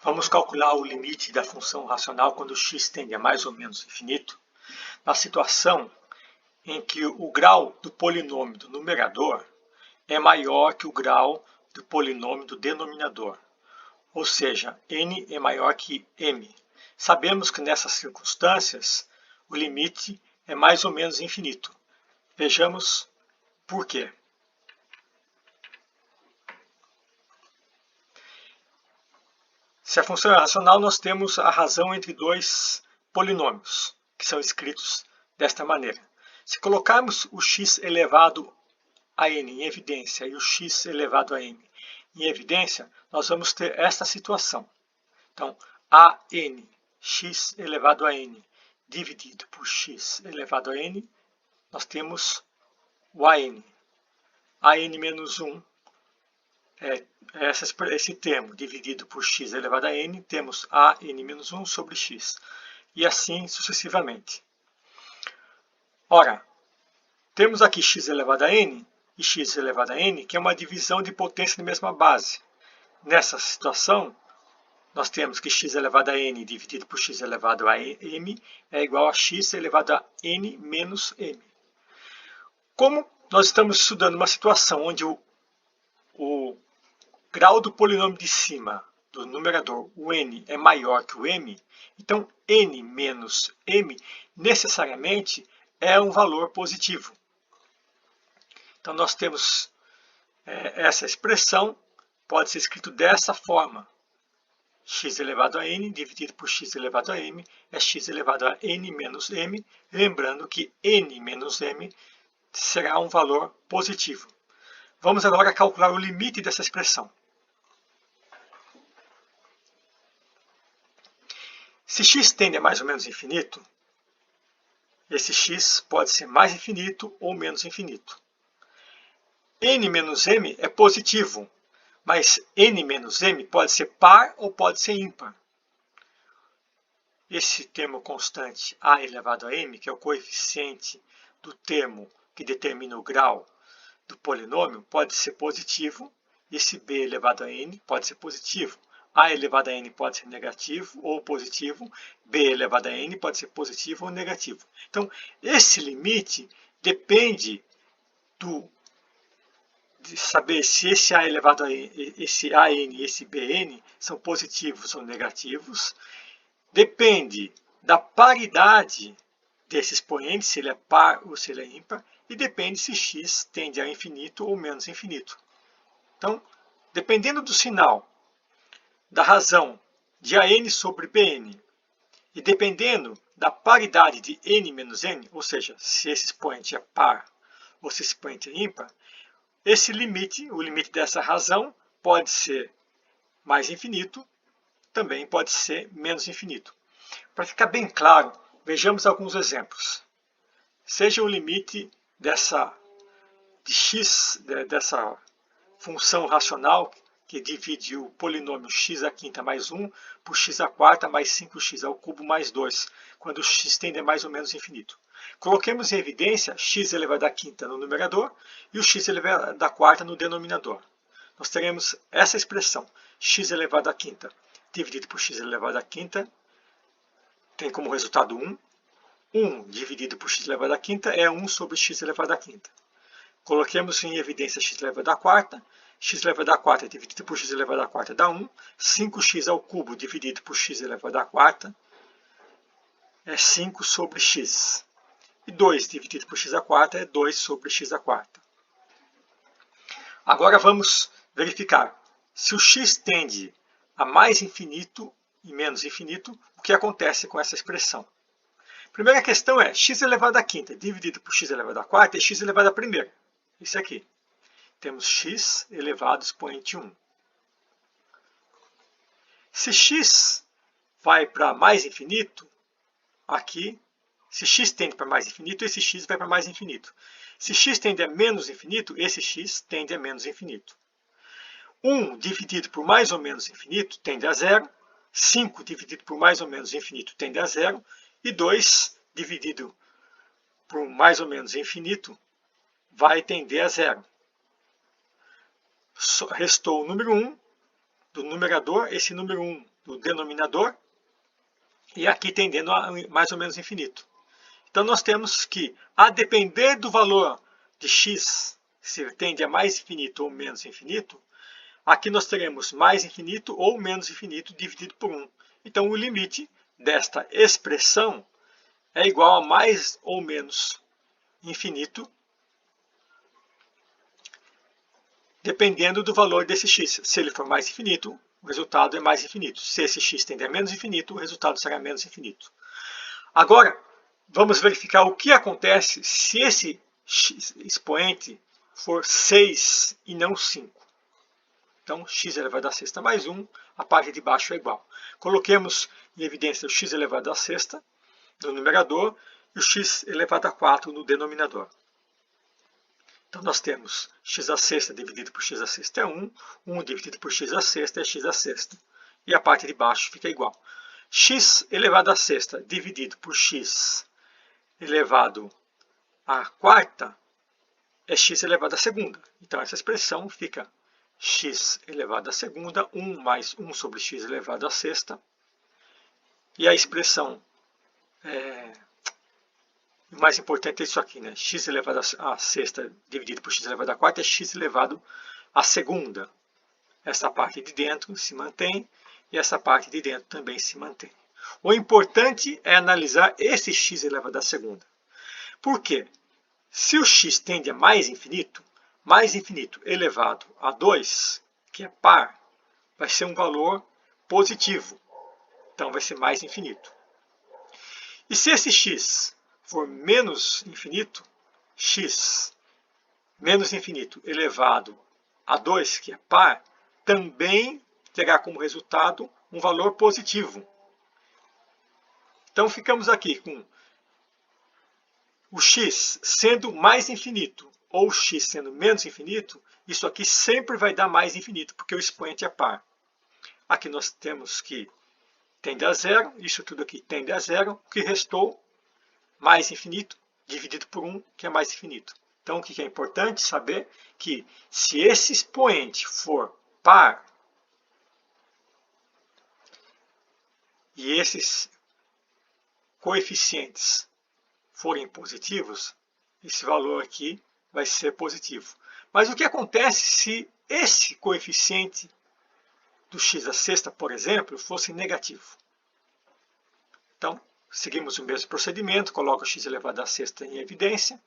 Vamos calcular o limite da função racional quando x tende a mais ou menos infinito, na situação em que o grau do polinômio do numerador é maior que o grau do polinômio do denominador, ou seja, n é maior que m. Sabemos que nessas circunstâncias o limite é mais ou menos infinito. Vejamos por quê. Se a função é racional, nós temos a razão entre dois polinômios, que são escritos desta maneira. Se colocarmos o x elevado a n em evidência e o x elevado a m em evidência, nós vamos ter esta situação. Então, a n, x elevado a n, dividido por x elevado a n, nós temos o an. An menos 1 esse termo dividido por x elevado a n, temos a n menos 1 sobre x, e assim sucessivamente. Ora, temos aqui x elevado a n e x elevado a n, que é uma divisão de potência na mesma base. Nessa situação, nós temos que x elevado a n dividido por x elevado a m é igual a x elevado a n menos m. Como nós estamos estudando uma situação onde o grau do polinômio de cima do numerador, o n, é maior que o m, então n menos m necessariamente é um valor positivo. Então nós temos essa expressão, pode ser escrito dessa forma. X elevado a n dividido por x elevado a m é x elevado a n menos m, lembrando que n menos m será um valor positivo. Vamos agora calcular o limite dessa expressão. Se x tende a mais ou menos infinito, esse x pode ser mais infinito ou menos infinito. N menos m é positivo, mas n menos m pode ser par ou pode ser ímpar. Esse termo constante a elevado a m, que é o coeficiente do termo que determina o grau do polinômio, pode ser positivo. Esse b elevado a n pode ser positivo. A elevado a n pode ser negativo ou positivo. B elevado a n pode ser positivo ou negativo. Então, esse limite depende de saber se esse a elevado a n, esse an e esse bn são positivos ou negativos. Depende da paridade desse expoente, se ele é par ou se ele é ímpar. E depende se x tende a infinito ou menos infinito. Então, dependendo do sinal da razão de an sobre bn e dependendo da paridade de n menos n, ou seja, se esse expoente é par ou se esse expoente é ímpar, esse limite, o limite dessa razão, pode ser mais infinito, também pode ser menos infinito. Para ficar bem claro, vejamos alguns exemplos. Seja o limite dessa função racional que divide o polinômio x à quinta mais 1 por x à quarta mais 5x ao cubo mais 2, quando x tende a mais ou menos infinito. Coloquemos em evidência x elevado à quinta no numerador e o x elevado à quarta no denominador. Nós teremos essa expressão, x elevado à quinta dividido por x elevado à quinta, tem como resultado 1. 1 dividido por x elevado à quinta é 1 sobre x elevado à quinta. Coloquemos em evidência x elevado à quarta. X elevado à quarta dividido por x elevado à quarta dá 1. 5x ao cubo dividido por x elevado à quarta é 5 sobre x. E 2 dividido por x à quarta é 2 sobre x à quarta. Agora vamos verificar se o x tende a mais infinito e menos infinito, o que acontece com essa expressão. Primeira questão é x elevado à quinta dividido por x elevado à quarta é x elevado à primeira. Isso aqui. Temos x elevado expoente 1. Se x vai para mais infinito, aqui, se x tende para mais infinito, esse x vai para mais infinito. Se x tende a menos infinito, esse x tende a menos infinito. 1 dividido por mais ou menos infinito tende a 0. 5 dividido por mais ou menos infinito tende a 0. E 2 dividido por mais ou menos infinito vai tender a 0. Restou o número 1 do numerador. Esse número 1 do denominador e aqui tendendo a mais ou menos infinito. Então nós temos que, a depender do valor de x, se tende a mais infinito ou menos infinito, aqui nós teremos mais infinito ou menos infinito dividido por 1. Então o limite desta expressão é igual a mais ou menos infinito, dependendo do valor desse x. Se ele for mais infinito, o resultado é mais infinito. Se esse x tender a menos infinito, o resultado será menos infinito. Agora, vamos verificar o que acontece se esse expoente for 6 e não 5. Então, x elevado à sexta mais 1, a parte de baixo é igual. Coloquemos em evidência o x elevado à sexta no numerador e o x elevado a 4 no denominador. Então, nós temos x à sexta dividido por x à sexta é 1, 1 dividido por x à sexta é x à sexta. E a parte de baixo fica igual. X elevado à sexta dividido por x elevado à quarta é x elevado à segunda. Então, essa expressão fica x elevado à segunda, 1 mais 1 sobre x elevado à sexta. E a expressão, o mais importante é isso aqui, né? X elevado à sexta dividido por x elevado à quarta é x elevado à segunda. Essa parte de dentro se mantém e essa parte de dentro também se mantém. O importante é analisar esse x elevado à segunda. Por quê? Se o x tende a mais infinito elevado a 2, que é par, vai ser um valor positivo. Então, vai ser mais infinito. E se esse x for menos infinito, x menos infinito elevado a 2, que é par, também terá como resultado um valor positivo. Então, ficamos aqui com o x sendo mais infinito ou x sendo menos infinito, isso aqui sempre vai dar mais infinito, porque o expoente é par. Aqui nós temos que tende a zero, isso tudo aqui tende a zero, o que restou mais infinito dividido por 1, que é mais infinito. Então, o que é importante saber? Que se esse expoente for par, e esses coeficientes forem positivos, esse valor aqui vai ser positivo. Mas o que acontece se esse coeficiente do x à sexta, por exemplo, fosse negativo? Então, seguimos o mesmo procedimento, coloco x elevado à sexta em evidência.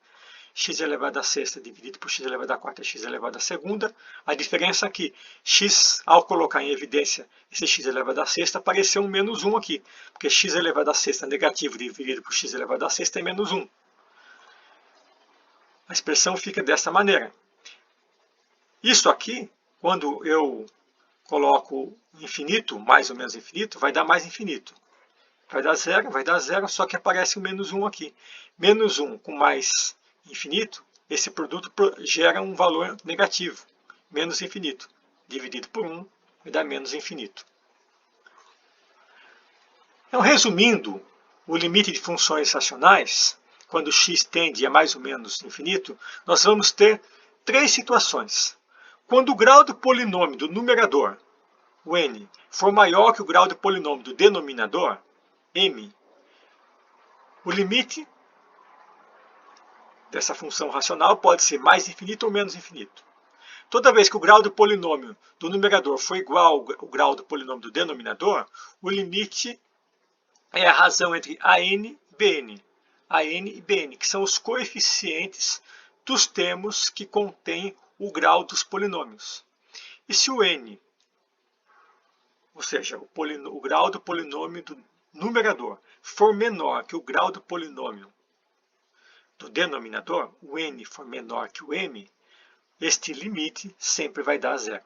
X elevado à sexta dividido por x elevado à quarta é x elevado à segunda. A diferença é que x, ao colocar em evidência esse x elevado à sexta, apareceu um menos 1 aqui, porque x elevado à sexta negativo dividido por x elevado à sexta é menos 1. A expressão fica dessa maneira. Isso aqui, quando eu coloco infinito, mais ou menos infinito, vai dar mais infinito. Vai dar zero, só que aparece o menos 1 aqui. Menos 1 com mais infinito, esse produto gera um valor negativo, menos infinito. Dividido por 1, vai dar menos infinito. Então, resumindo, o limite de funções racionais, quando x tende a mais ou menos infinito, nós vamos ter três situações. Quando o grau do polinômio do numerador, o n, for maior que o grau do polinômio do denominador, m, o limite dessa função racional pode ser mais infinito ou menos infinito. Toda vez que o grau do polinômio do numerador for igual ao grau do polinômio do denominador, o limite é a razão entre AN e BN. AN e BN, que são os coeficientes dos termos que contêm o grau dos polinômios. E se o n, ou seja, o grau do polinômio do numerador, for menor que o grau do polinômio do denominador, o n for menor que o m, este limite sempre vai dar zero.